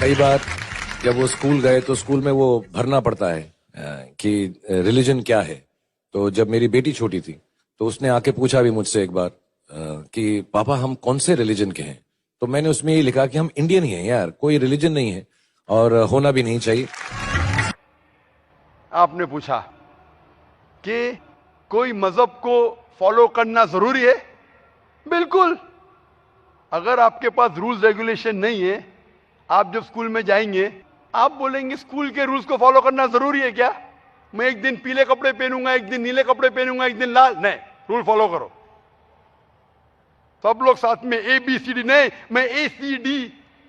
कई बार जब वो स्कूल गए तो स्कूल में वो भरना पड़ता है कि रिलीजन क्या है। तो जब मेरी बेटी छोटी थी तो उसने आके पूछा भी मुझसे एक बार कि पापा हम कौन से रिलीजन के हैं। तो मैंने उसमें ये लिखा कि हम इंडियन ही हैं यार, कोई रिलीजन नहीं है और होना भी नहीं चाहिए। आपने पूछा कि कोई मजहब को फॉलो करना जरूरी है। बिल्कुल। अगर आपके पास रूल्स रेगुलेशन नहीं है, आप जब स्कूल में जाएंगे आप बोलेंगे स्कूल के रूल्स को फॉलो करना जरूरी है क्या? मैं एक दिन पीले कपड़े पहनूंगा, एक दिन नीले कपड़े पहनूंगा, एक दिन लाल। नहीं, रूल फॉलो करो। सब लोग साथ में ए बी सी डी। नहीं, मैं ए सी डी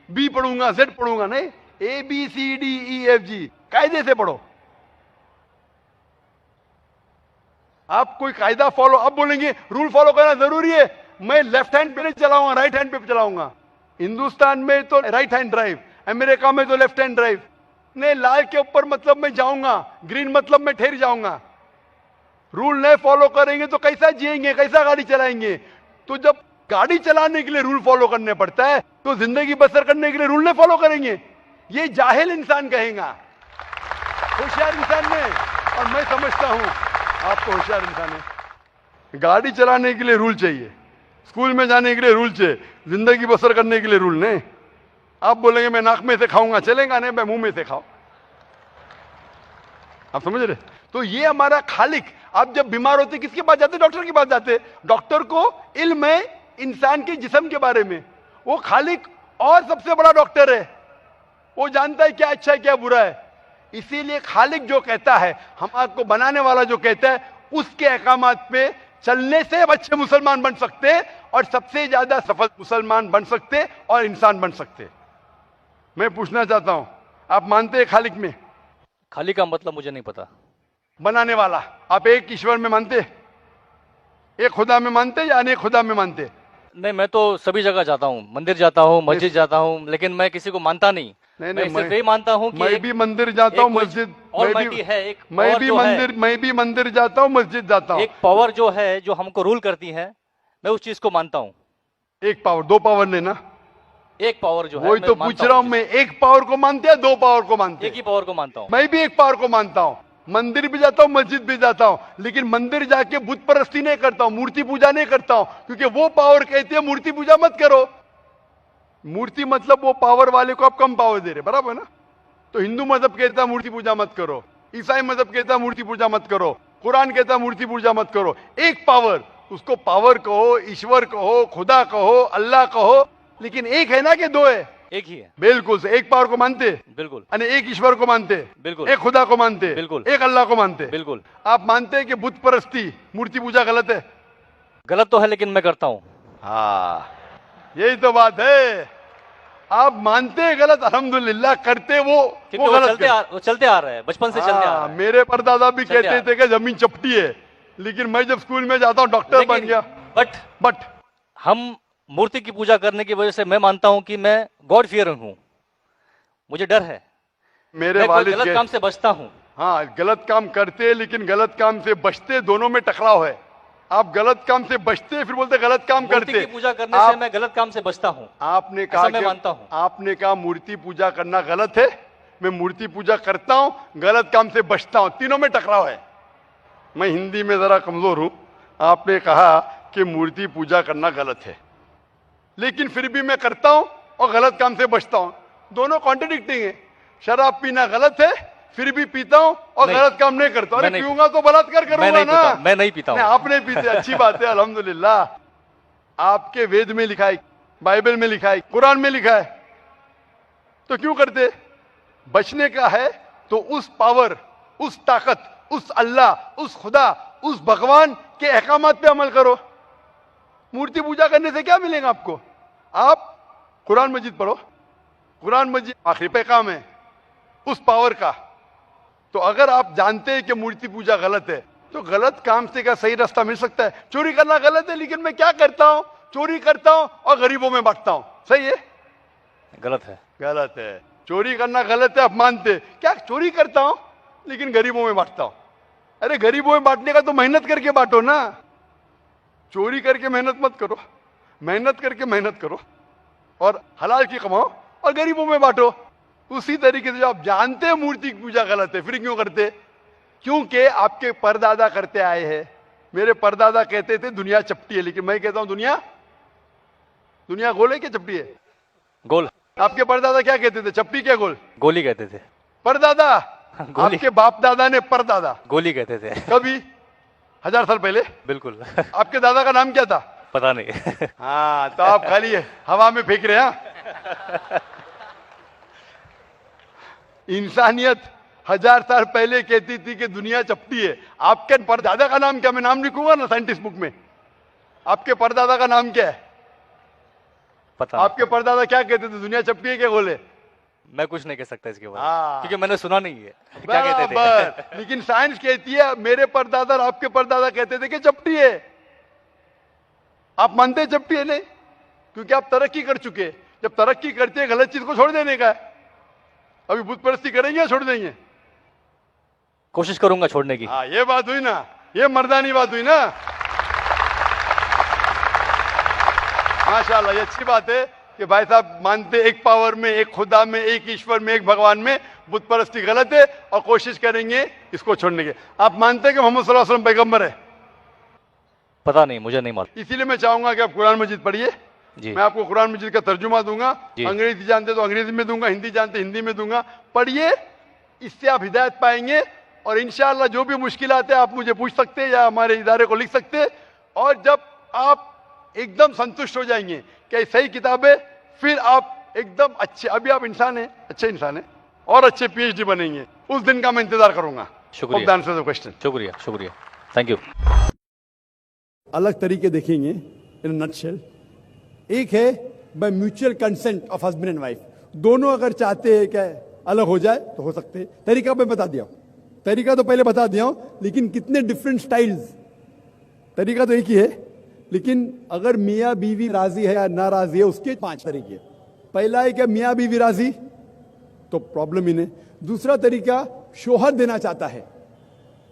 बी पढ़ूंगा, जेड पढ़ूंगा। नहीं, A B C D E F G कायदे से पढ़ो। आप कोई कायदा फॉलो, अब बोलेंगे रूल फॉलो करना जरूरी है, मैं लेफ्ट हैंड पे नहीं चलाऊंगा, राइट हैंड पे चलाऊंगा। हिंदुस्तान में तो राइट हैंड ड्राइव, अमेरिका में तो लेफ्ट हैंड ड्राइव। नहीं, लाल के ऊपर मतलब मैं जाऊंगा, ग्रीन मतलब मैं ठहर जाऊंगा। रूल नहीं फॉलो करेंगे तो कैसा जिएंगे, कैसा गाड़ी चलाएंगे? तो जब गाड़ी चलाने के लिए रूल फॉलो करने पड़ता है तो जिंदगी बसर करने के लिए रूल नहीं फॉलो करेंगे? ये जाहिल इंसान कहेगा, होशियार इंसान नहीं। और मैं समझता हूं आप तो होशियार इंसान है। गाड़ी चलाने के लिए रूल चाहिए, स्कूल में जाने के लिए रूल चाहिए, जिंदगी बसर करने के लिए रूल नहीं। आप बोलेंगे मैं नाक में से खाऊंगा, चलेगा नहीं, मैं मुंह में से खाऊं। आप समझ रहे? तो ये हमारा खालिक। आप जब बीमार होते किसके पास जाते? डॉक्टर के पास जाते। डॉक्टर को इल्म है इंसान के जिस्म के बारे में। वो खालिक और सबसे बड़ा डॉक्टर है, वो जानता है क्या अच्छा है क्या बुरा है। इसीलिए खालिक जो कहता है, हम आपको बनाने वाला जो कहता है, उसके अहकामात पे चलने से अच्छे मुसलमान बन सकते और सबसे ज्यादा सफल मुसलमान बन सकते और इंसान बन सकते। मैं पूछना चाहता हूं, आप मानते हैं खालिक में? खाली का मतलब मुझे नहीं पता। बनाने वाला। आप एक ईश्वर में मानते, एक खुदा में मानते या अनेक खुदा में मानते? नहीं, मैं तो सभी जगह जाता हूँ, मंदिर जाता हूँ, मस्जिद जाता हूँ, लेकिन मैं किसी को मानता नहीं। नहीं, मैं सिर्फ यही मानता हूँ कि मैं भी मंदिर जाता हूँ, मस्जिद, मैं भी मंदिर जाता हूँ, मस्जिद जाता हूँ। एक पावर जो है, जो हमको रूल करती है, मैं उस चीज को मानता हूँ। एक पावर, दो पावर नहीं ना, एक पावर जो है, वही तो पूछ रहा हूँ मैं। एक पावर को मानते हैं, दो पावर को मानते? एक ही पावर को मानता हूँ। मैं भी एक पावर को मानता हूँ। मंदिर भी जाता हूँ, मस्जिद भी जाता हूँ, लेकिन मंदिर जाके बुत परस्ती नहीं करता हूँ, मूर्ति पूजा नहीं करता हूँ, क्योंकि वो पावर कहती है मूर्ति पूजा मत करो। मूर्ति मतलब वो पावर वाले को आप कम पावर दे रहे, बराबर ना? तो हिंदू मजहब कहता है मूर्ति पूजा मत करो, ईसाई मजहब कहता है मूर्ति पूजा मत करो, कुरान कहता है मूर्ति पूजा मत करो। एक पावर, उसको पावर कहो, ईश्वर कहो, खुदा कहो, अल्लाह कहो, लेकिन एक है ना कि दो है? एक ही है। बिल्कुल से। एक पावर को मानते? बिल्कुल। एक ईश्वर को मानते? बिल्कुल। एक खुदा को मानते? बिल्कुल। एक अल्लाह को मानते? बिल्कुल। आप मानते हैं कि बुत परस्ती, मूर्ति पूजा गलत है? गलत तो है, लेकिन मैं करता हूँ। हाँ, यही तो बात है। आप मानते हैं गलत, अल्हम्दुलिल्लाह, करते वो गलत। वो चलते आ रहा है, बचपन से चलते आ रहा है। मेरे परदादा भी कहते थे कि जमीन चपटी है, लेकिन मैं जब स्कूल में जाता हूँ डॉक्टर बन गया। बट हम मूर्ति की पूजा करने की वजह से मैं मानता हूं कि मैं गॉड फियरिंग हूं, मुझे डर है, मेरे वालिद गलत काम से बचता हूं। हाँ, गलत काम करते लेकिन गलत काम से बचते, दोनों में टकराव है। आप गलत काम से बचते फिर बोलते गलत काम करते। मूर्ति की पूजा करने से मैं गलत काम से बचता हूं। आपने कहा, मैं मानता हूं। आपने कहा मूर्ति पूजा करना गलत है, मैं मूर्ति पूजा करता हूं, गलत काम से बचता हूं, तीनों में टकराव है। मैं हिंदी में जरा कमजोर हूं। आपने कहा कि मूर्ति पूजा करना गलत है, लेकिन फिर भी मैं करता हूं और गलत काम से बचता हूं, दोनों कॉन्ट्रडिक्टिंग है। शराब पीना गलत है, फिर भी पीता हूं और गलत काम नहीं करता। अरे पीऊंगा तो बलात्कार करूंगा ना। मैं नहीं पीता हूं। आप नहीं पीते, अच्छी बात है, अल्हम्दुलिल्लाह। आपके वेद में लिखा है, बाइबल में लिखा है, कुरान में लिखा है, तो क्यों करते? बचने का है तो उस पावर, उस ताकत, उस अल्लाह, उस खुदा, उस भगवान के अहकामात पे अमल करो। मूर्ति पूजा करने से क्या मिलेगा आपको? आप कुरान मजीद पढ़ो, कुरान मजीद आखिरी पैगाम है उस पावर का। तो अगर आप जानते हैं कि मूर्ति पूजा गलत है, तो गलत काम से क्या सही रास्ता मिल सकता है? चोरी करना गलत है, लेकिन मैं क्या करता हूं? चोरी करता हूं और गरीबों में बांटता हूं। सही है? गलत है। गलत है। चोरी करना गलत है, आप मानते क्या? चोरी करता हूं लेकिन गरीबों में बांटता हूं। अरे गरीबों में बांटने का तो मेहनत करके बांटो ना, चोरी करके मेहनत मत करो। मेहनत करके मेहनत करो और हलाल की कमाओ और गरीबों में बांटो। उसी तरीके से जो आप जानते हैं मूर्ति की पूजा गलत है, फिर क्यों करते? क्योंकि आपके परदादा करते आए हैं। मेरे परदादा कहते थे दुनिया चपटी है, लेकिन मैं कहता हूं दुनिया गोल है क्या चपटी है? गोल। आपके परदादा क्या कहते थे, चपटी क्या गोल? गोली कहते थे। परदादा? गोली। आपके बाप दादा ने परदादा गोली कहते थे। कभी 1000 साल पहले? बिल्कुल। आपके दादा का नाम क्या था? पता नहीं। हाँ, तो आप खाली हवा में फेंक रहे हैं। इंसानियत 1000 साल पहले कहती थी कि दुनिया चपटी है। आपके परदादा का नाम क्या? मैं नाम लिखूंगा ना साइंटिस्ट बुक में। आपके परदादा का नाम क्या है? पता आपके परदादा क्या कहते थे, दुनिया चपटी है क्या गोल है? मैं कुछ नहीं कह सकता इसके बारे हाँ। में, क्योंकि मैंने सुना नहीं है क्या कहते थे। बराबर। लेकिन साइंस कहती है मेरे परदादा और आपके परदादा कहते थे कि चपटी है। आप मानते हैं चपटी है? नहीं, क्योंकि आप तरक्की कर चुके हैं। जब तरक्की करते हैं गलत चीज को छोड़ देने का है। अभी बुत परस्ती करेंगे या छोड़ देंगे? कोशिश करूंगा छोड़ने की। हाँ, ये बात हुई ना, ये मर्दानी बात हुई ना। माशाल्लाह, ये अच्छी बात है कि भाई साहब मानते एक पावर में, एक खुदा में, एक ईश्वर में, एक भगवान में। बुत परस्ती गलत है और कोशिश करेंगे इसको छोड़ने की। आप मानते हैं कि मोहम्मद सल्लल्लाहु अलैहि वसल्लम पैगंबर है? पता नहीं, मुझे नहीं मालूम। इसीलिए मैं चाहूंगा कि आप कुरान मजीद पढ़िए। जी। मैं आपको कुरान मजीद का तर्जुमा दूंगा। जी। अंग्रेजी जानते तो अंग्रेजी में दूंगा, हिंदी जानते हिंदी में दूंगा। पढ़िए, इससे आप हिदायत पाएंगे। और इंशाअल्लाह जो भी मुश्किलात है आप मुझे पूछ सकते हैं या हमारे इदारे को लिख सकते हैं। और जब आप एकदम संतुष्ट हो जाएंगे कि सही किताब है, फिर आप एकदम अच्छे, अभी आप इंसान हैं, अच्छे इंसान हैं और अच्छे PhD बनेंगे। उस दिन का मैं इंतजार करूंगा। शुक्रिया। Hope that answers the question. शुक्रिया, शुक्रिया, थैंक यू। अलग तरीके देखेंगे इन नटशेल। एक है by mutual consent of husband and wife. दोनों अगर चाहते हैं कि अलग हो जाए तो हो सकते हैं। तरीका मैं बता दिया हूं, तरीका तो पहले बता दिया हूं, लेकिन कितने डिफरेंट स्टाइल्स। तरीका तो एक ही है, लेकिन अगर मियाँ बीवी राजी है या नाराजी है उसके 5 तरीके। पहला है कि मियाँ बीवी राजी तो प्रॉब्लम ही नहीं। दूसरा तरीका शोहर देना चाहता है